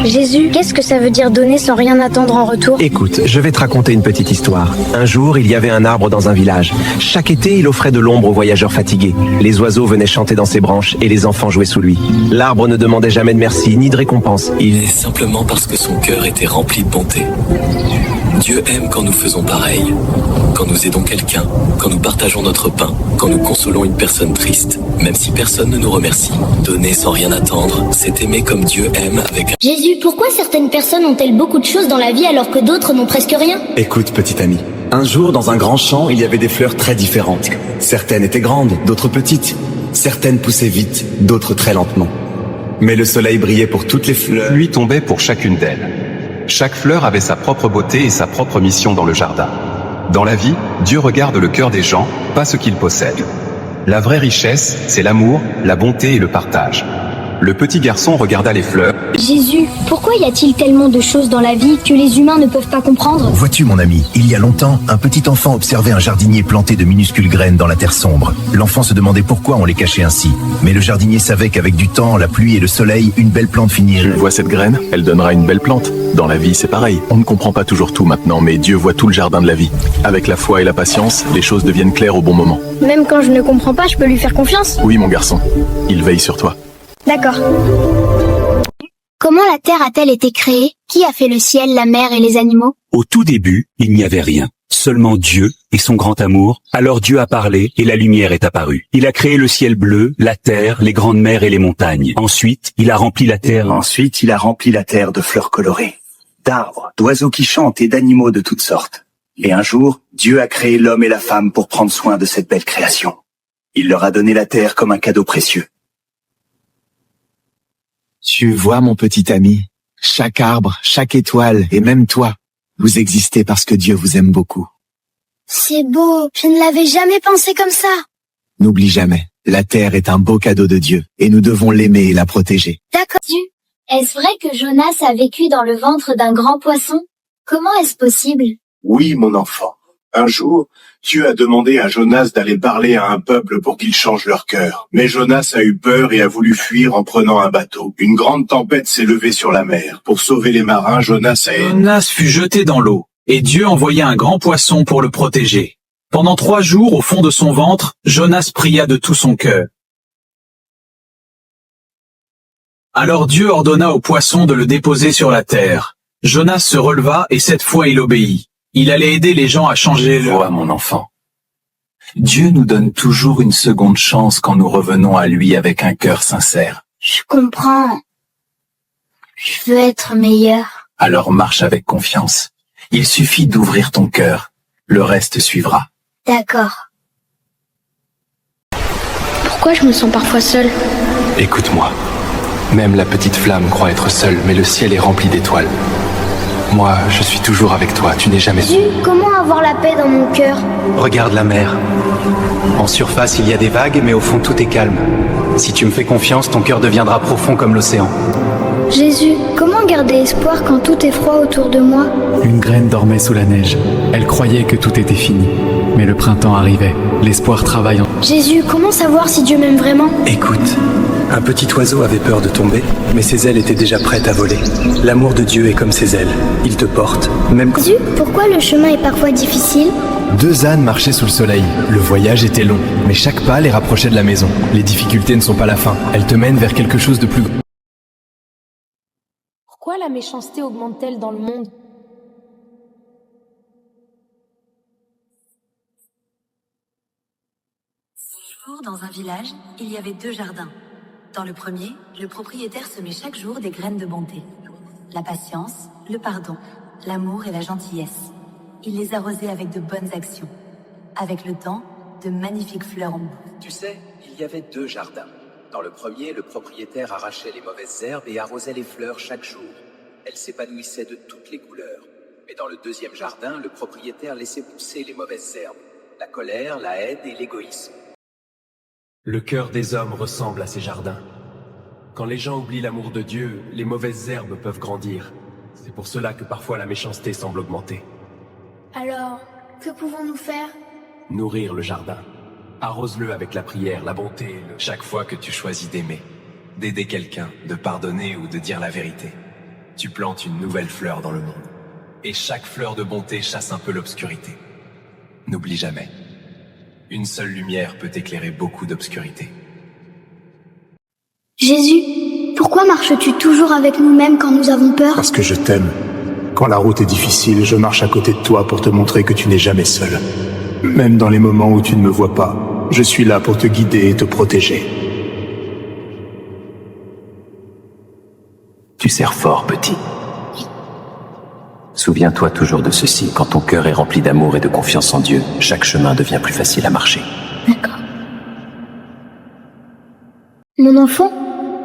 Jésus, qu'est-ce que ça veut dire donner sans rien attendre en retour? Écoute, je vais te raconter une petite histoire. Un jour, il y avait un arbre dans un village. Chaque été, il offrait de l'ombre aux voyageurs fatigués. Les oiseaux venaient chanter dans ses branches et les enfants jouaient sous lui. L'arbre ne demandait jamais de merci ni de récompense. Il est simplement parce que son cœur était rempli de bonté. Dieu aime quand nous faisons pareil, quand nous aidons quelqu'un, quand nous partageons notre pain, quand nous consolons une personne triste, même si personne ne nous remercie. Donner sans rien attendre, c'est aimer comme Dieu aime avec un... Jésus, pourquoi certaines personnes ont-elles beaucoup de choses dans la vie alors que d'autres n'ont presque rien? Écoute, petit ami. Un jour, dans un grand champ, il y avait des fleurs très différentes. Certaines étaient grandes, d'autres petites. Certaines poussaient vite, d'autres très lentement. Mais le soleil brillait pour toutes les fleurs. La pluie tombait pour chacune d'elles. Chaque fleur avait sa propre beauté et sa propre mission dans le jardin. Dans la vie, Dieu regarde le cœur des gens, pas ce qu'ils possèdent. La vraie richesse, c'est l'amour, la bonté et le partage. Le petit garçon regarda les fleurs. Jésus, pourquoi y a-t-il tellement de choses dans la vie que les humains ne peuvent pas comprendre? Vois-tu, mon ami, il y a longtemps, un petit enfant observait un jardinier planter de minuscules graines dans la terre sombre. L'enfant se demandait pourquoi on les cachait ainsi. Mais le jardinier savait qu'avec du temps, la pluie et le soleil, une belle plante finirait. Tu vois cette graine? Elle donnera une belle plante. Dans la vie, c'est pareil. On ne comprend pas toujours tout maintenant, mais Dieu voit tout le jardin de la vie. Avec la foi et la patience, les choses deviennent claires au bon moment. Même quand je ne comprends pas, je peux lui faire confiance? Oui, mon garçon. Il veille sur toi. D'accord. Comment la terre a-t-elle été créée? Qui a fait le ciel, la mer et les animaux? Au tout début, il n'y avait rien. Seulement Dieu et son grand amour. Alors Dieu a parlé et la lumière est apparue. Il a créé le ciel bleu, la terre, les grandes mers et les montagnes. Ensuite, il a rempli la terre de fleurs colorées, d'arbres, d'oiseaux qui chantent et d'animaux de toutes sortes. Et un jour, Dieu a créé l'homme et la femme pour prendre soin de cette belle création. Il leur a donné la terre comme un cadeau précieux. Tu vois, mon petit ami, chaque arbre, chaque étoile et même toi, vous existez parce que Dieu vous aime beaucoup. C'est beau, je ne l'avais jamais pensé comme ça. N'oublie jamais, la terre est un beau cadeau de Dieu et nous devons l'aimer et la protéger. D'accord. Est-ce vrai que Jonas a vécu dans le ventre d'un grand poisson? Comment est-ce possible? Oui, mon enfant. Un jour, Dieu a demandé à Jonas d'aller parler à un peuple pour qu'il change leur cœur. Mais Jonas a eu peur et a voulu fuir en prenant un bateau. Une grande tempête s'est levée sur la mer. Pour sauver les marins, Jonas fut jeté dans l'eau, et Dieu envoya un grand poisson pour le protéger. Pendant 3 jours, au fond de son ventre, Jonas pria de tout son cœur. Alors Dieu ordonna au poisson de le déposer sur la terre. Jonas se releva et cette fois il obéit. Il allait aider les gens à changer leur... Vois, mon enfant. Dieu nous donne toujours une seconde chance quand nous revenons à lui avec un cœur sincère. Je comprends. Je veux être meilleur. Alors marche avec confiance. Il suffit d'ouvrir ton cœur. Le reste suivra. D'accord. Pourquoi je me sens parfois seule? Écoute-moi. Même la petite flamme croit être seule, mais le ciel est rempli d'étoiles. Moi, je suis toujours avec toi, tu n'es jamais seul. Jésus, comment avoir la paix dans mon cœur? Regarde la mer. En surface, il y a des vagues, mais au fond, tout est calme. Si tu me fais confiance, ton cœur deviendra profond comme l'océan. Jésus, comment garder espoir quand tout est froid autour de moi? Une graine dormait sous la neige. Elle croyait que tout était fini. Mais le printemps arrivait. L'espoir travaille en... Jésus, comment savoir si Dieu m'aime vraiment? Écoute, un petit oiseau avait peur de tomber, mais ses ailes étaient déjà prêtes à voler. L'amour de Dieu est comme ses ailes. Il te porte, même quand... Jésus, pourquoi le chemin est parfois difficile? 2 ânes marchaient sous le soleil. Le voyage était long, mais chaque pas les rapprochait de la maison. Les difficultés ne sont pas la fin. Elles te mènent vers quelque chose de plus grand. Pourquoi la méchanceté augmente-t-elle dans le monde? Dans un village, il y avait 2 jardins. Dans le premier, le propriétaire semait chaque jour des graines de bonté. La patience, le pardon, l'amour et la gentillesse. Il les arrosait avec de bonnes actions. Avec le temps, de magnifiques fleurs en bout. Tu sais, il y avait 2 jardins. Dans le premier, le propriétaire arrachait les mauvaises herbes et arrosait les fleurs chaque jour. Elles s'épanouissaient de toutes les couleurs. Mais dans le deuxième jardin, le propriétaire laissait pousser les mauvaises herbes. La colère, la haine et l'égoïsme. Le cœur des hommes ressemble à ces jardins. Quand les gens oublient l'amour de Dieu, les mauvaises herbes peuvent grandir. C'est pour cela que parfois la méchanceté semble augmenter. Alors, que pouvons-nous faire? Nourrir le jardin. Arrose-le avec la prière, la bonté, Chaque fois que tu choisis d'aimer, d'aider quelqu'un, de pardonner ou de dire la vérité, tu plantes une nouvelle fleur dans le monde. Et chaque fleur de bonté chasse un peu l'obscurité. N'oublie jamais, une seule lumière peut éclairer beaucoup d'obscurité. Jésus, pourquoi marches-tu toujours avec nous même quand nous avons peur? Parce que je t'aime. Quand la route est difficile, je marche à côté de toi pour te montrer que tu n'es jamais seul. Même dans les moments où tu ne me vois pas, je suis là pour te guider et te protéger. Tu serres fort, petit. Souviens-toi toujours de ceci, quand ton cœur est rempli d'amour et de confiance en Dieu, chaque chemin devient plus facile à marcher. D'accord. Mon enfant,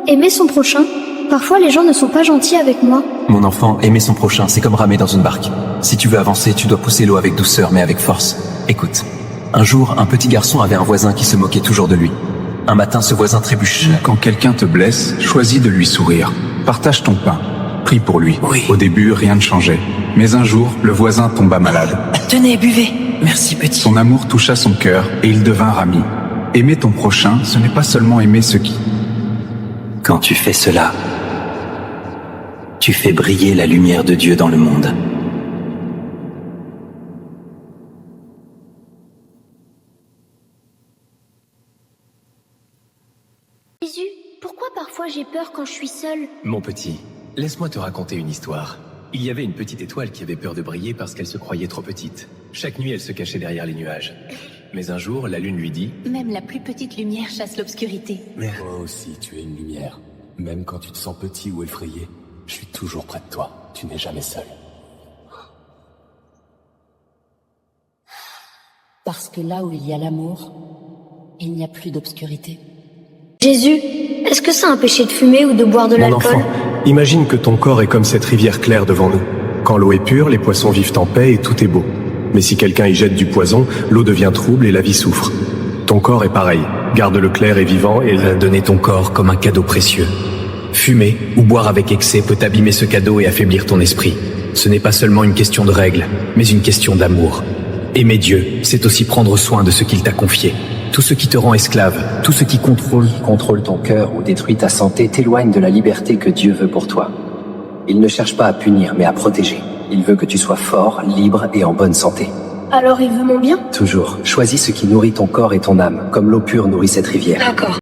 aimer son prochain. Parfois les gens ne sont pas gentils avec moi. Mon enfant, aimer son prochain, c'est comme ramer dans une barque. Si tu veux avancer, tu dois pousser l'eau avec douceur mais avec force. Écoute, un jour, un petit garçon avait un voisin qui se moquait toujours de lui. Un matin, ce voisin trébuche. Quand quelqu'un te blesse, choisis de lui sourire. Partage ton pain. Prie pour lui. Oui. Au début, rien ne changeait. Mais un jour, le voisin tomba malade. Tenez, buvez. Merci, petit. Son amour toucha son cœur et il devint ami. Aimer ton prochain, ce n'est pas seulement aimer ceux qui... Quand tu fais cela, tu fais briller la lumière de Dieu dans le monde. Jésus, pourquoi parfois j'ai peur quand je suis seule? Mon petit, laisse-moi te raconter une histoire. Il y avait une petite étoile qui avait peur de briller parce qu'elle se croyait trop petite. Chaque nuit, elle se cachait derrière les nuages. Mais un jour, la lune lui dit « Même la plus petite lumière chasse l'obscurité. Toi aussi, tu es une lumière. Même quand tu te sens petit ou effrayé, je suis toujours près de toi. Tu n'es jamais seul. » Parce que là où il y a l'amour, il n'y a plus d'obscurité. Jésus, est-ce que c'est un péché de fumer ou de boire de Mon l'alcool? enfant, imagine que ton corps est comme cette rivière claire devant nous. Quand l'eau est pure, les poissons vivent en paix et tout est beau. Mais si quelqu'un y jette du poison, l'eau devient trouble et la vie souffre. Ton corps est pareil. Garde-le clair et vivant et... Donner ton corps comme un cadeau précieux. Fumer ou boire avec excès peut abîmer ce cadeau et affaiblir ton esprit. Ce n'est pas seulement une question de règles, mais une question d'amour. Aimer Dieu, c'est aussi prendre soin de ce qu'il t'a confié. Tout ce qui te rend esclave, tout ce qui contrôle ton cœur ou détruit ta santé t'éloigne de la liberté que Dieu veut pour toi. Il ne cherche pas à punir, mais à protéger. Il veut que tu sois fort, libre et en bonne santé. Alors il veut mon bien? Toujours, choisis ce qui nourrit ton corps et ton âme, comme l'eau pure nourrit cette rivière. D'accord.